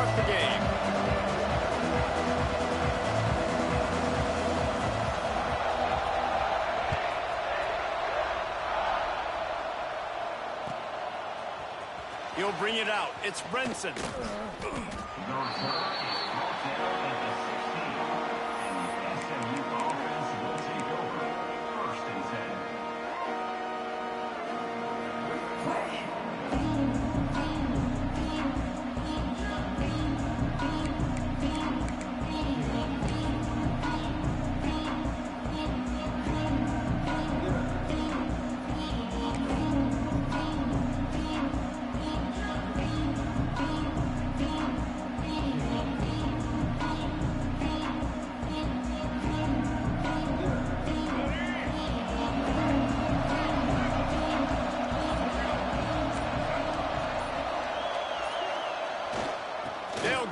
start the game. He'll bring it out. It's Brenson.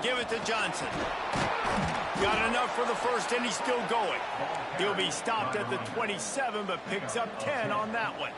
Give it to Johnson. Got enough for the first, and he's still going. He'll be stopped at the 27, but picks up 10 on that one.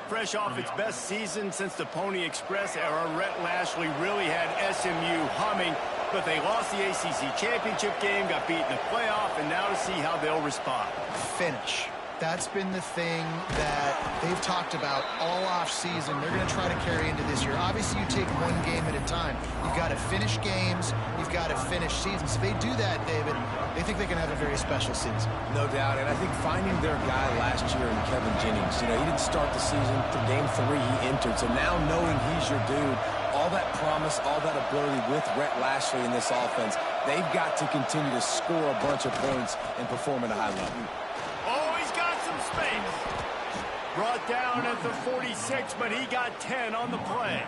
Fresh off its best season since the Pony Express era, Rhett Lashley really had SMU humming, but they lost the ACC championship game, got beat in the playoff, and now to see how they'll respond. Finish. That's been the thing that they've talked about all off season. They're going to try to carry into this year. Obviously, you take one game at a time. You've got to finish games. You've got to finish seasons. If they do that, David, they think they can have a very special season. No doubt. And I think finding their guy last year in Kevin Jennings, he didn't start the season. For game 3, he entered. So now knowing he's your dude, all that promise, all that ability with Rhett Lashley in this offense, they've got to continue to score a bunch of points and perform at a high level. Space. Brought down at the 46, but he got 10 on the play.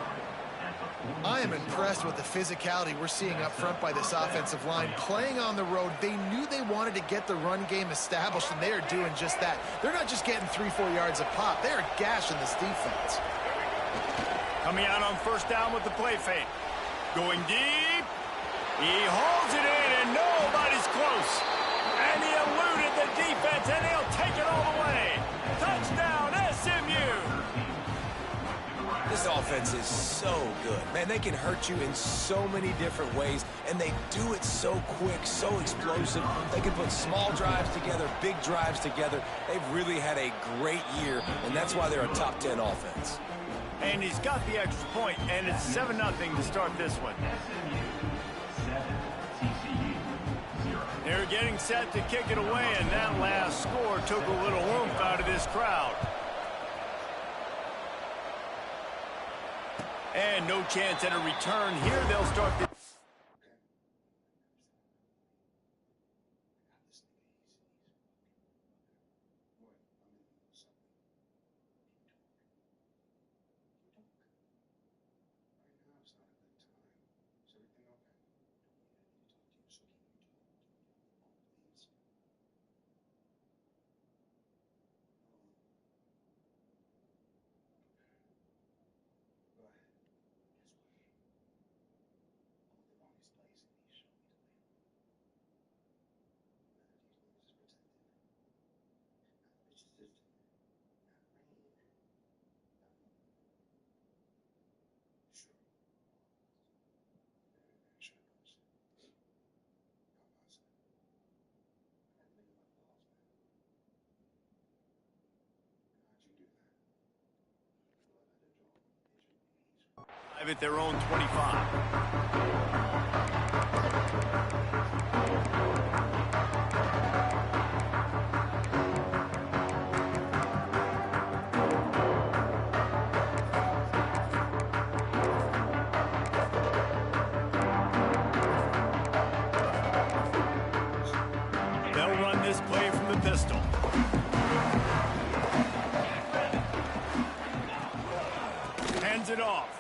I am impressed with the physicality we're seeing up front by this offensive line. Playing on the road, they knew they wanted to get the run game established, and they are doing just that. They're not just getting 3-4 yards a pop. They are gashing this defense. Coming out on first down with the play fake. Going deep. He holds it in, and nobody's close. And he eluded the defense, and he'll take it all the way. Touchdown, SMU! This offense is so good. Man, they can hurt you in so many different ways, and they do it so quick, so explosive. They can put small drives together, big drives together. They've really had a great year, and that's why they're a top 10 offense. And he's got the extra point, and it's 7-0 to start this one. They're getting set to kick it away, and that last score took a little oomph out of this crowd. And no chance at a return here. They'll start the... at their own 25. They'll run this play from the pistol. Hands it off.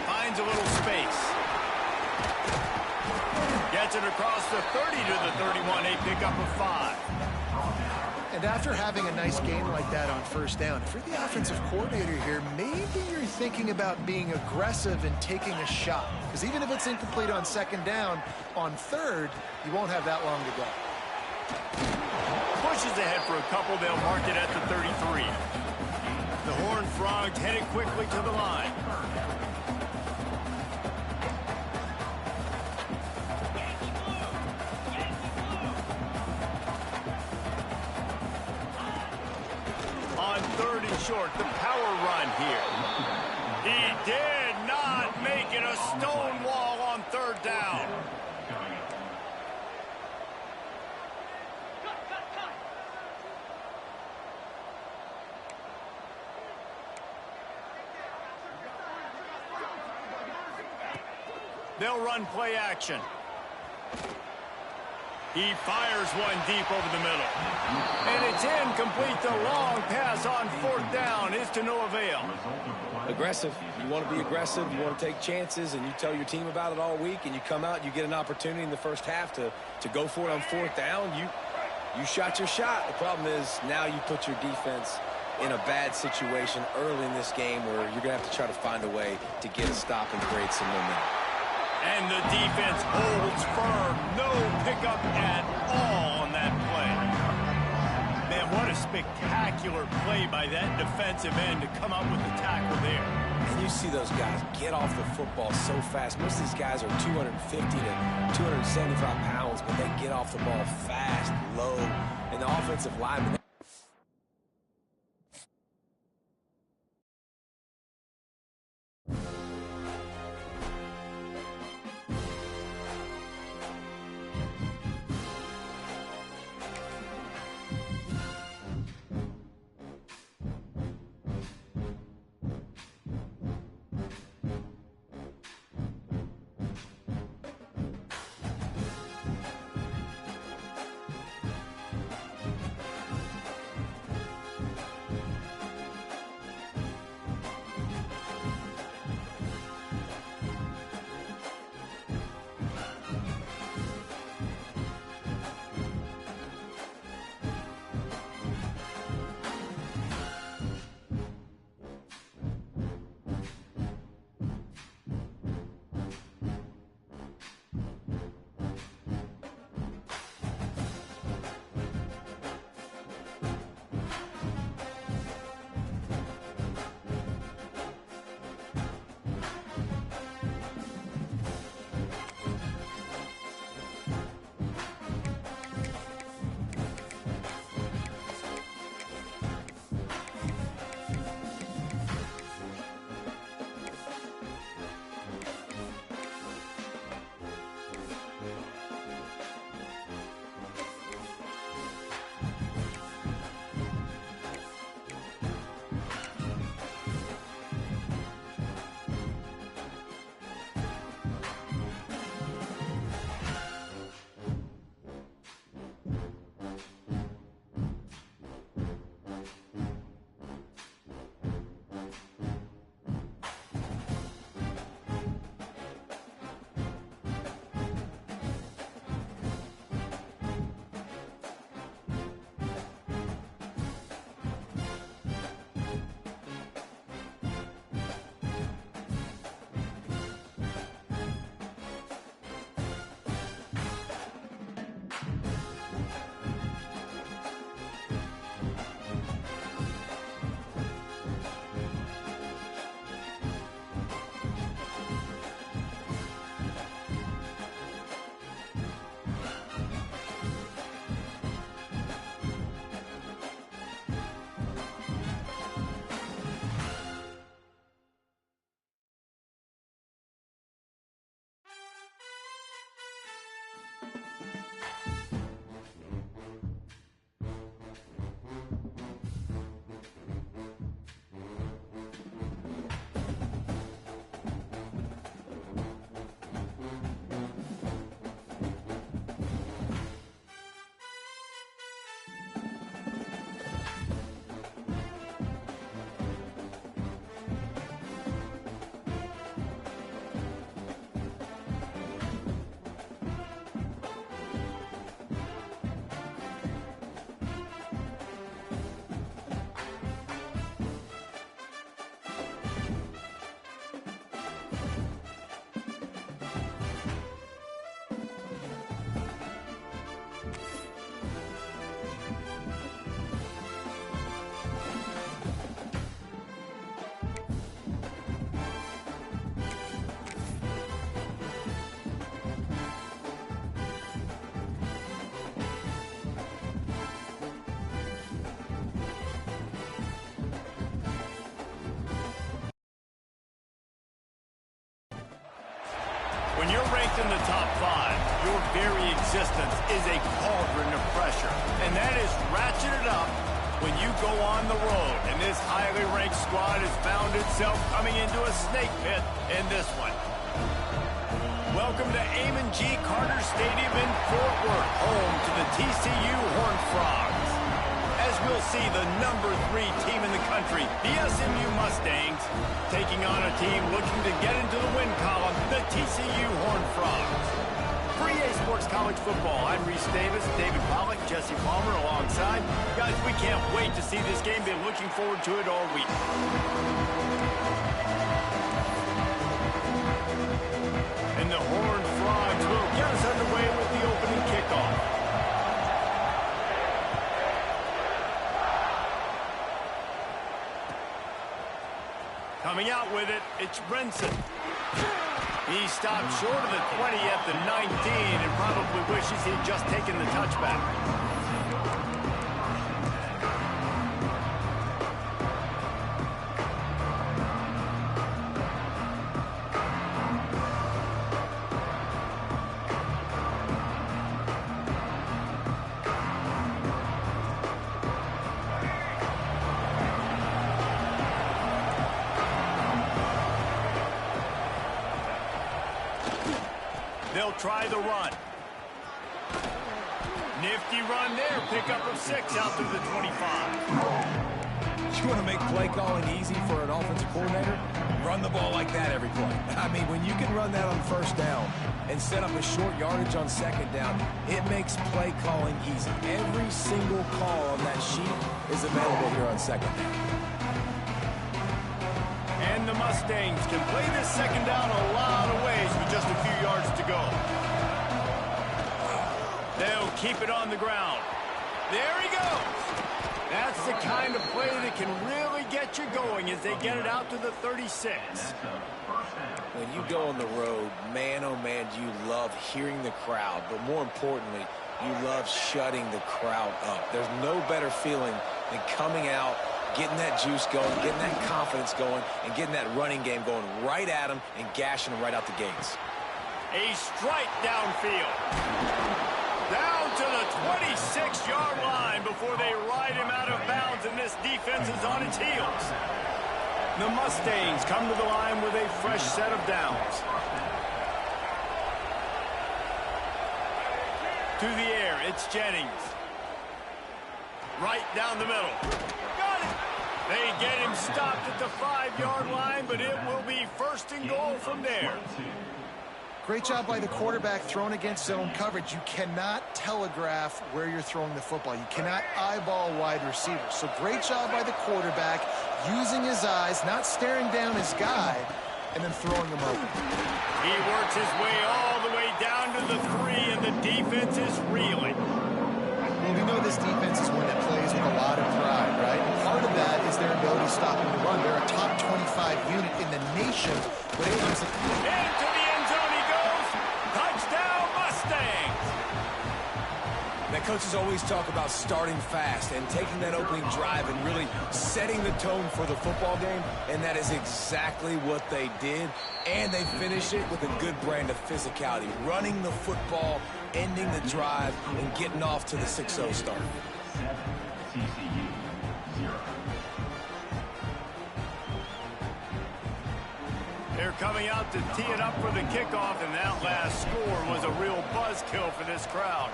Finds a little space. Gets it across the 30 to the 31. A pickup of 5. And after having a nice game like that on first down, if you're the offensive coordinator here, maybe you're thinking about being aggressive and taking a shot. Because even if it's incomplete on second down, on third, you won't have that long to go. Pushes ahead for a couple. They'll mark it at the 33. The Horned Frogs headed quickly to the line. short. The power run here. He did not make it a stone wall on third down. They'll run play action. He fires one deep over the middle. And it's incomplete. The long pass on fourth down is to no avail. Aggressive. You want to be aggressive. You want to take chances, and you tell your team about it all week, and you come out and you get an opportunity in the first half to go for it on fourth down. You shot your shot. The problem is now you put your defense in a bad situation early in this game where you're going to have to try to find a way to get a stop and create some momentum. And the defense holds firm. No pickup at all on that play. Man, what a spectacular play by that defensive end to come up with the tackle there. And you see those guys get off the football so fast. Most of these guys are 250 to 275 pounds, but they get off the ball fast, low, and the offensive lineman. When you're ranked in the top 5, your very existence is a cauldron of pressure. And that is ratcheted up when you go on the road. And this highly ranked squad has found itself coming into a snake pit in this one. Welcome to Amon G. Carter Stadium in Fort Worth, home to the TCU Horned Frogs. As we'll see, the number 3 team in the country, the SMU Mustangs, taking on a team looking to get into the win column, the TCU Horned Frogs. For EA Sports College Football, I'm Reese Davis, David Pollack, Jesse Palmer alongside. Guys, we can't wait to see this game. Been looking forward to it all week. And the Horned Frogs will get us underway with the opening kickoff. Coming out with it, it's Renson. He stopped short of the 20 at the 19 and probably wishes he'd just taken the touchback. They'll try the run. Nifty run there. Pickup of 6 out to the 25. You want to make play calling easy for an offensive coordinator? Run the ball like that every play. I mean, when you can run that on first down and set up a short yardage on second down, it makes play calling easy. Every single call on that sheet is available here on second down. And the Mustangs can play this second down a lot of ways with just a few yards to go. They'll keep it on the ground. There he goes. That's the kind of play that can really get you going as they get it out to the 36. When you go on the road, man, oh man, do you love hearing the crowd. But more importantly, you love shutting the crowd up. There's no better feeling than coming out, getting that juice going, getting that confidence going, and getting that running game going right at them and gashing them right out the gates. A strike downfield. Down to the 26-yard line before they ride him out of bounds, and this defense is on its heels. The Mustangs come to the line with a fresh set of downs. To the air, it's Jennings. Right down the middle. Got it! They get him stopped at the 5-yard line, but it will be first and goal from there. Great job by the quarterback thrown against zone coverage. You cannot telegraph where you're throwing the football. You cannot eyeball wide receivers. So great job by the quarterback using his eyes, not staring down his guy, and then throwing him open. He works his way all the way down to the 3, and the defense is reeling. Well, we know this defense is one that plays with a lot of pride, right? And part of that is their ability to stop and run. They're a top 25 unit in the nation when it comes to... Into the end zone he goes. Touchdown, Mustangs. Now, coaches always talk about starting fast and taking that opening drive and really setting the tone for the football game, and that is exactly what they did. And they finish it with a good brand of physicality, running the football, ending the drive, and getting off to the 6-0 start. TCU 0. They're coming out to tee it up for the kickoff, and that last score was a real buzzkill for this crowd.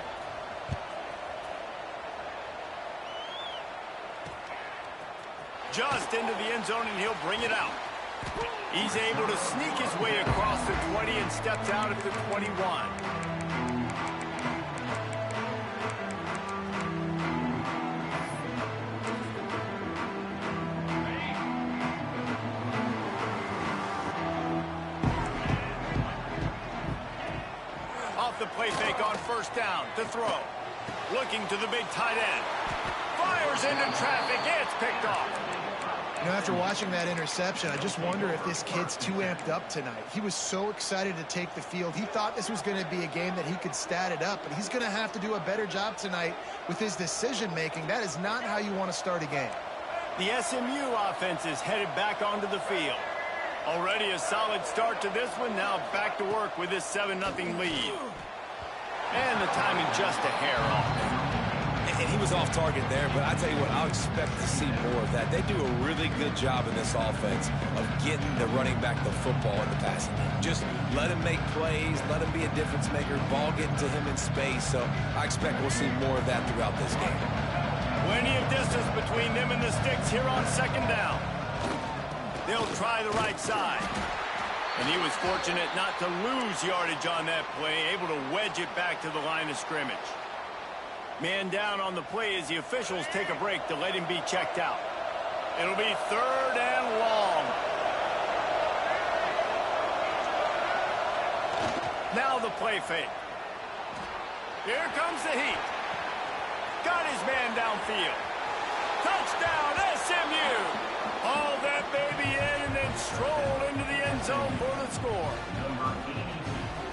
Just into the end zone, and he'll bring it out. He's able to sneak his way across the 20 and steps out at the 21. Off the play fake on first down to throw. Looking to the big tight end. Fires into traffic. It's picked off. You know, after watching that interception, I just wonder if this kid's too amped up tonight. He was so excited to take the field. He thought this was going to be a game that he could stat it up, but he's going to have to do a better job tonight with his decision-making. That is not how you want to start a game. The SMU offense is headed back onto the field. Already a solid start to this one. Now back to work with this 7-0 lead. And the timing just a hair off. And he was off target there, but I tell you what, I'll expect to see more of that. They do a really good job in this offense of getting the running back the football in the passing game. Just let him make plays, let him be a difference maker, ball getting to him in space. So I expect we'll see more of that throughout this game. Plenty of distance between them and the sticks here on second down. They'll try the right side. And he was fortunate not to lose yardage on that play, able to wedge it back to the line of scrimmage. Man down on the play as the officials take a break to let him be checked out. It'll be 3rd and long. Now the play fake. Here comes the heat. Got his man downfield. Touchdown, SMU. Haul that baby in and then stroll into the end zone for the score.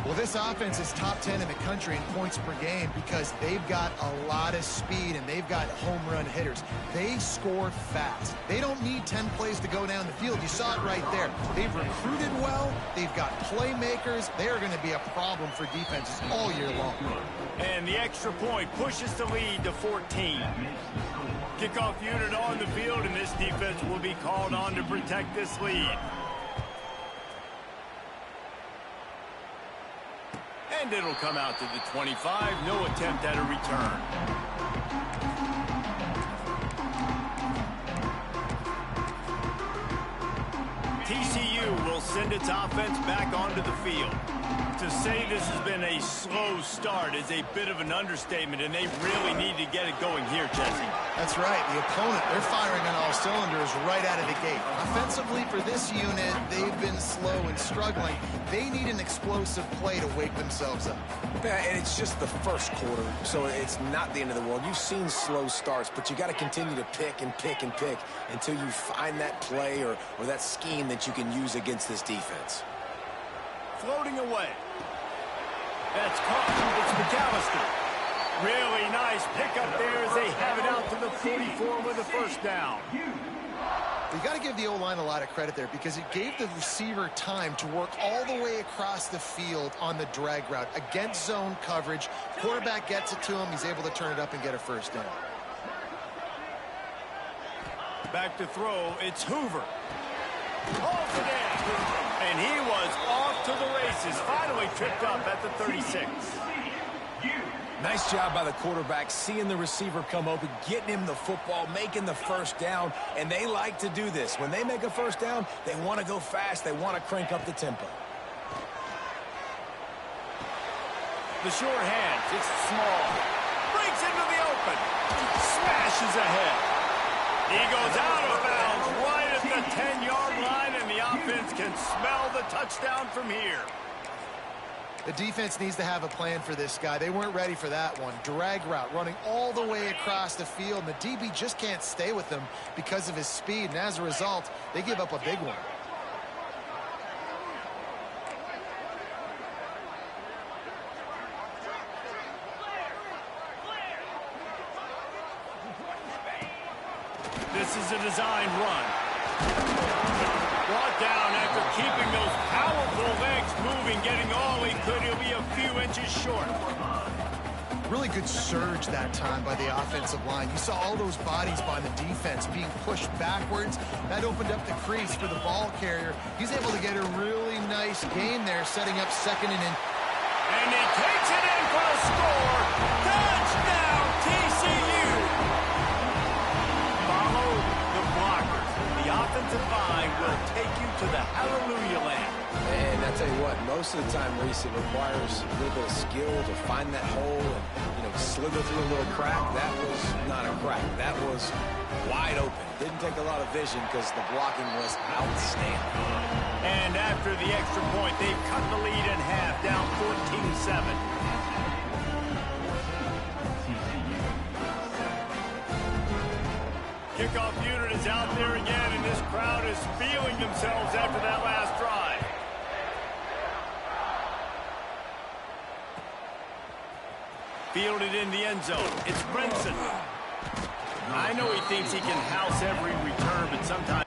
Well, this offense is top 10 in the country in points per game because they've got a lot of speed and they've got home run hitters. They score fast. They don't need 10 plays to go down the field. You saw it right there. They've recruited well. They've got playmakers. They are going to be a problem for defenses all year long. And the extra point pushes the lead to 14. Kickoff unit on the field, and this defense will be called on to protect this lead. And it'll come out to the 25. No attempt at a return. TCU will send its offense back onto the field. To say this has been a slow start is a bit of an understatement, and they really need to get it going here, Jesse. That's right. The opponent, they're firing on all cylinders right out of the gate. Offensively for this unit, they've been slow and struggling. They need an explosive play to wake themselves up. Yeah, and it's just the first quarter, so it's not the end of the world. You've seen slow starts, but you got to continue to pick and pick and pick until you find that play or that scheme that you can use against this defense. Floating away. That's caught. It's McAllister. Really nice pickup there as they have it out to the 44 with a first down. You got to give the O-line a lot of credit there because it gave the receiver time to work all the way across the field on the drag route against zone coverage. Quarterback gets it to him. He's able to turn it up and get a first down. Back to throw. It's Hoover. Holds it in. And he was off to the races. Finally tripped up at the 36. Nice job by the quarterback, seeing the receiver come open, getting him the football, making the first down, and they like to do this. When they make a first down, they want to go fast. They want to crank up the tempo. The short hands, it's small. Breaks into the open. Smashes ahead. He goes out of bounds right at the 10-yard line, and the offense can smell the touchdown from here. The defense needs to have a plan for this guy. They weren't ready for that one. Drag route, running all the way across the field, and the DB just can't stay with him because of his speed, and as a result, they give up a big one. This is a designed run. Brought down after keeping those powerful legs moving, getting all he could. He'll be a few inches short. Really good surge that time by the offensive line. You saw all those bodies by the defense being pushed backwards. That opened up the crease for the ball carrier. He's able to get a really nice gain there, setting up second and in. And he takes it in for a score. Touchdown, TCU. Follow the blockers. The offensive line will take you to the hallelujah land. And I tell you what, most of the time, Reese, it requires a little bit of skill to find that hole and, slither through a little crack. That was not a crack. That was wide open. Didn't take a lot of vision because the blocking was outstanding. And after the extra point, they've cut the lead in half, down 14-7. Kickoff unit is out there again, and this crowd is feeling themselves after that last drive. Fielded in the end zone. It's Brinson. I know he thinks he can house every return, but sometimes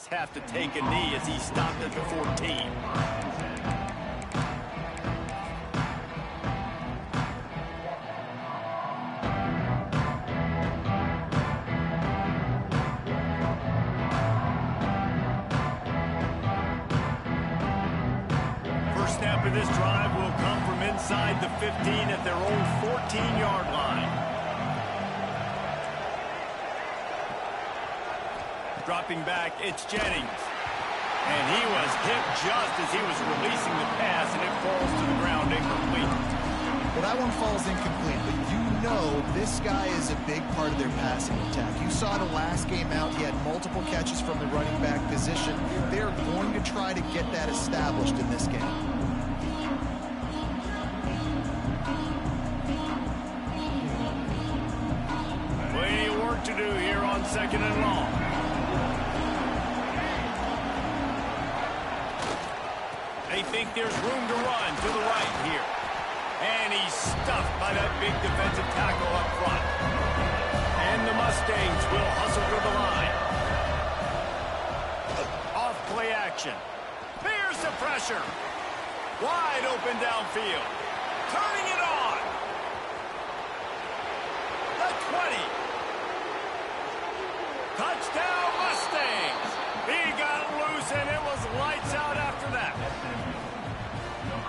backs have to take a knee as he stopped at the 14. First snap of this drive will come from inside the 15 at their own 14-yard line. Dropping back, it's Jennings. And he was hit just as he was releasing the pass, and it falls to the ground incomplete. Well, that one falls incomplete, but you know this guy is a big part of their passing attack. You saw the last game out, he had multiple catches from the running back position. They're going to try to get that established in this game. Plenty of work to do here on 2nd and long. They think there's room to run to the right here. And he's stuffed by that big defensive tackle up front. And the Mustangs will hustle to the line. Off play action. There's the pressure. Wide open downfield. Turning it on. The 20. Touchdown Mustangs. He got loose and it was lights out after that.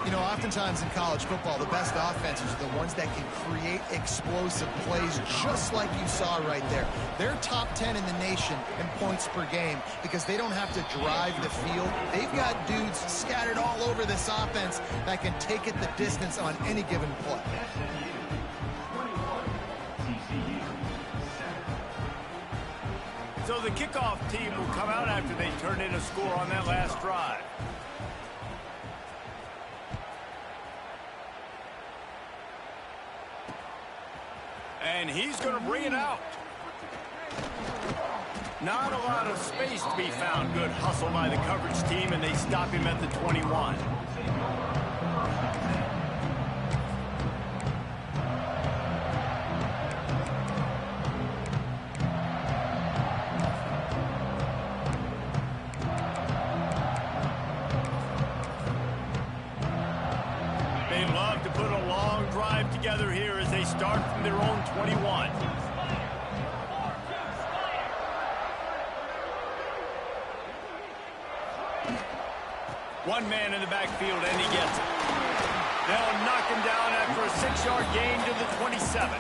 You know, oftentimes in college football, the best offenses are the ones that can create explosive plays just like you saw right there. They're top 10 in the nation in points per game because they don't have to drive the field. They've got dudes scattered all over this offense that can take it the distance on any given play. So the kickoff team will come out after they turn in a score on that last drive. And he's going to bring it out. Not a lot of space to be found. Good hustle by the coverage team, and they stop him at the 21. They love to put a long drive together here as they start from their own 21. One man in the backfield, and he gets it. They'll knock him down after a 6-yard gain to the 27.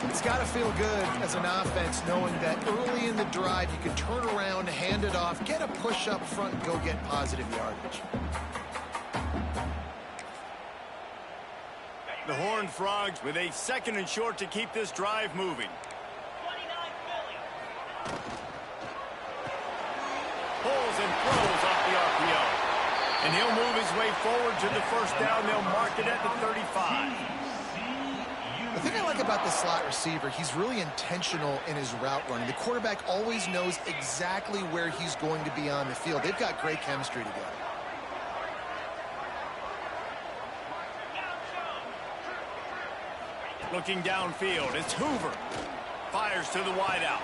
It's got to feel good as an offense knowing that early in the drive you can turn around, hand it off, get a push up front, and go get positive yardage. The Horned Frogs with a 2nd and short to keep this drive moving. Pulls and throws off the RPO. And he'll move his way forward to the first down. They'll mark it at the 35. The thing I like about the slot receiver, he's really intentional in his route running. The quarterback always knows exactly where he's going to be on the field. They've got great chemistry together. Looking downfield, it's Hoover. Fires to the wideout.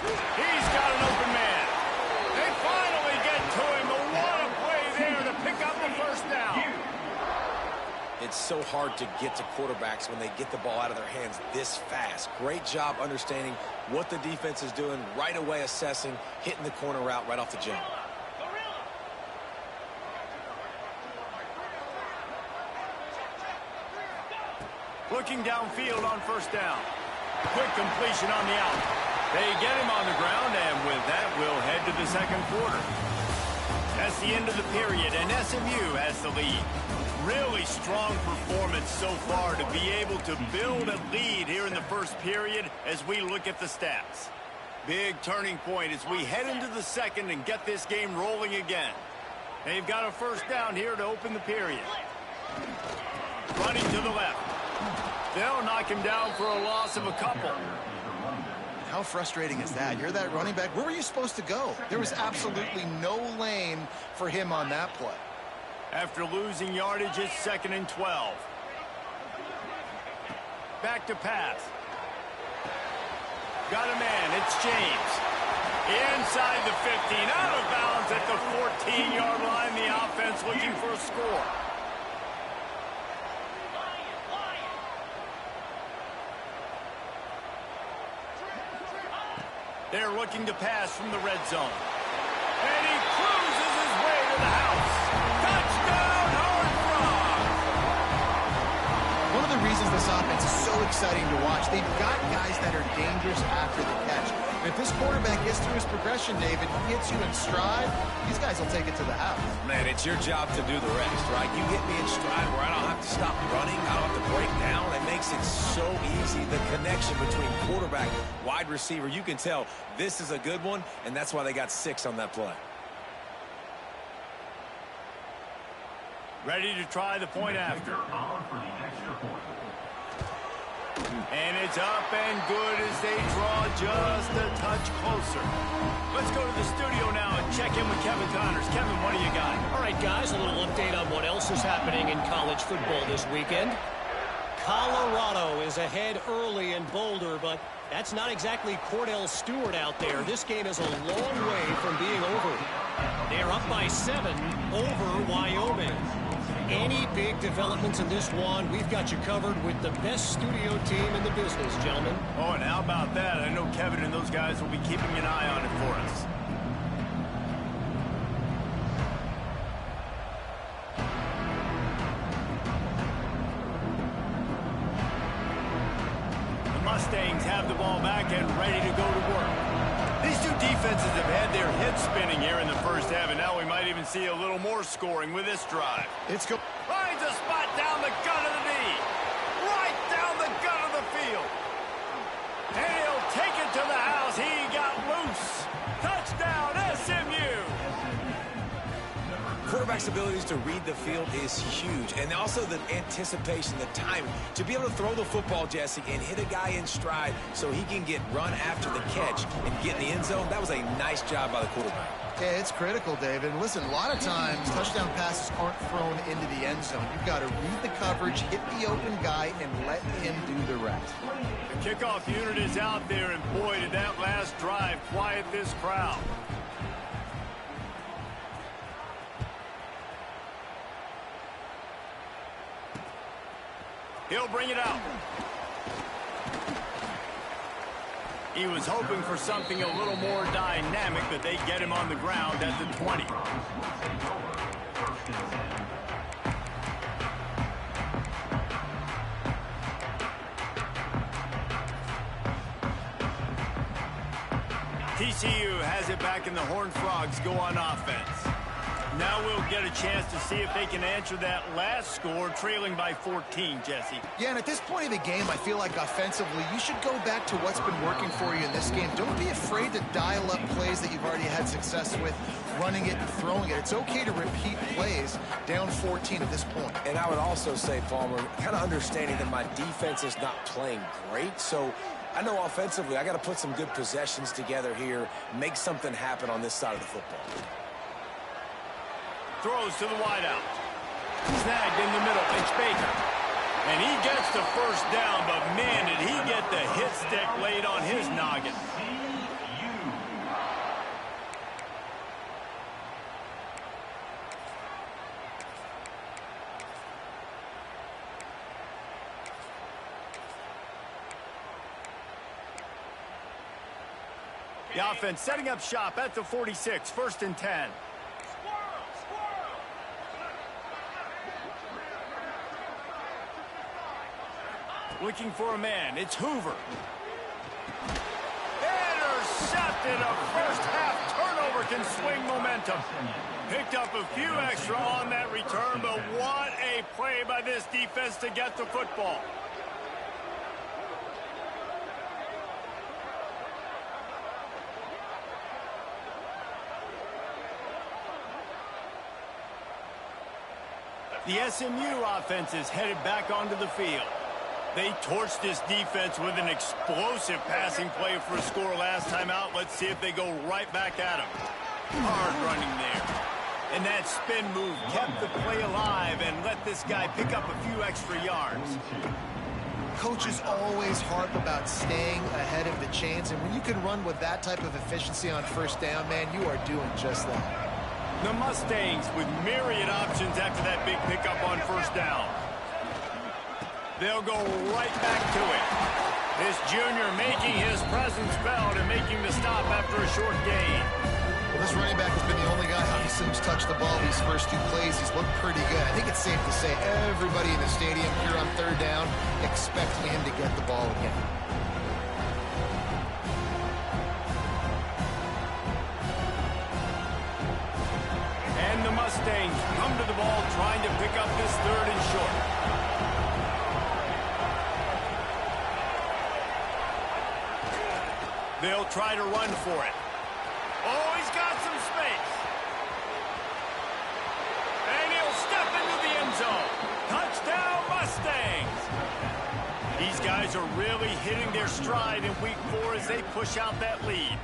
He's got an open man. They finally get to him, but what a play there to pick up the first down. It's so hard to get to quarterbacks when they get the ball out of their hands this fast. Great job understanding what the defense is doing, right away assessing, hitting the corner route right off the jump. Looking downfield on first down. Quick completion on the out. They get him on the ground, and with that, we'll head to the second quarter. That's the end of the period, and SMU has the lead. Really strong performance so far to be able to build a lead here in the first period as we look at the stats. Big turning point as we head into the second and get this game rolling again. They've got a first down here to open the period. Running to the left. They'll knock him down for a loss of a couple. How frustrating is that? You're that running back. Where were you supposed to go? There was absolutely no lane for him on that play. After losing yardage, it's 2nd and 12. Back to pass. Got a man. It's James. Inside the 15, out of bounds at the 14-yard line. The offense looking for a score. They're looking to pass from the red zone. And he cruises his way to the house. Touchdown, Horned Frogs! One of the reasons this offense is so exciting to watch, they've got guys that are dangerous after the catch. And if this quarterback gets through his progression, David, he hits you in stride, these guys will take it to the house. Man, it's your job to do the rest, right? You get me in stride where I don't have to stop running, I don't have to break down. It makes it so easy. The connection between quarterback, wide receiver, you can tell this is a good one, and that's why they got 6 on that play. Ready to try the point after. And it's up and good as they draw just a touch closer. Let's go to the studio now and check in with Kevin Connors. Kevin, what do you got? All right, guys, a little update on what else is happening in college football this weekend. Colorado is ahead early in Boulder, but that's not exactly Cordell Stewart out there. This game is a long way from being over. They're up by 7 over Wyoming. Any big developments in this one, we've got you covered with the best studio team in the business, gentlemen. Oh, and how about that? I know Kevin and those guys will be keeping an eye on it for us. The Mustangs have the ball back and ready to go to work. These two defenses have had their heads spinning here in the first half, and now we might even see a little more scoring with this drive. It's go. Finds a spot down the gut of the knee. Right down the gut of the field. And he'll take it to the house. He got loose. Touchdown, SMU. Quarterback's abilities to read the field is huge, and also the anticipation, the timing. To be able to throw the football, Jesse, and hit a guy in stride so he can get run after the catch and get in the end zone, that was a nice job by the quarterback. Yeah, it's critical, David. Listen, a lot of times touchdown passes aren't thrown into the end zone. You've got to read the coverage, hit the open guy, and let him do the rest. The kickoff unit is out there, and boy, did that last drive quiet this crowd. He'll bring it out. He was hoping for something a little more dynamic, but they get him on the ground at the 20. TCU has it back, and the Horned Frogs go on offense. Now we'll get a chance to see if they can answer that last score, trailing by 14, Jesse. Yeah, and at this point of the game, I feel like offensively, you should go back to what's been working for you in this game. Don't be afraid to dial up plays that you've already had success with, running it and throwing it. It's okay to repeat plays down 14 at this point. And I would also say, Palmer, kind of understanding that my defense is not playing great, so I know offensively I got to put some good possessions together here, make something happen on this side of the football. Throws to the wideout. Snagged in the middle. It's Baker. And he gets the first down, but man, did he get the hit stick laid on his noggin. The offense setting up shop at the 46, 1st and 10. Looking for a man. It's Hoover. Intercepted. A first half turnover can swing momentum. Picked up a few extra on that return, but what a play by this defense to get the football. The SMU offense is headed back onto the field. They torched this defense with an explosive passing play for a score last time out. Let's see if they go right back at him. Hard running there. And that spin move kept the play alive and let this guy pick up a few extra yards. coaches always harp about staying ahead of the chains, and when you can run with that type of efficiency on first down, man, you are doing just that. The Mustangs with myriad options after that big pickup on first down. They'll go right back to it. This junior making his presence felt and making the stop after a short gain. Well, this running back has been the only guy who's touched the ball these first 2 plays. He's looked pretty good. I think it's safe to say everybody in the stadium here on third down expecting him to get the ball again. And the Mustangs come to the ball trying to pick up this 3rd and short. They'll try to run for it. Oh, he's got some space. And he'll step into the end zone. Touchdown, Mustangs. These guys are really hitting their stride in week 4 as they push out that lead.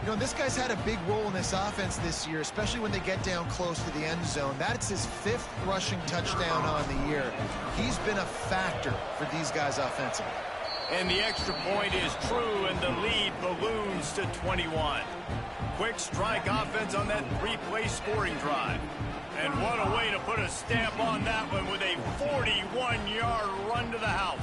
You know, this guy's had a big role in this offense this year, especially when they get down close to the end zone. That's his 5th rushing touchdown on the year. He's been a factor for these guys offensively. And the extra point is true, and the lead balloons to 21. Quick strike offense on that 3-play scoring drive. And what a way to put a stamp on that one with a 41-yard run to the house.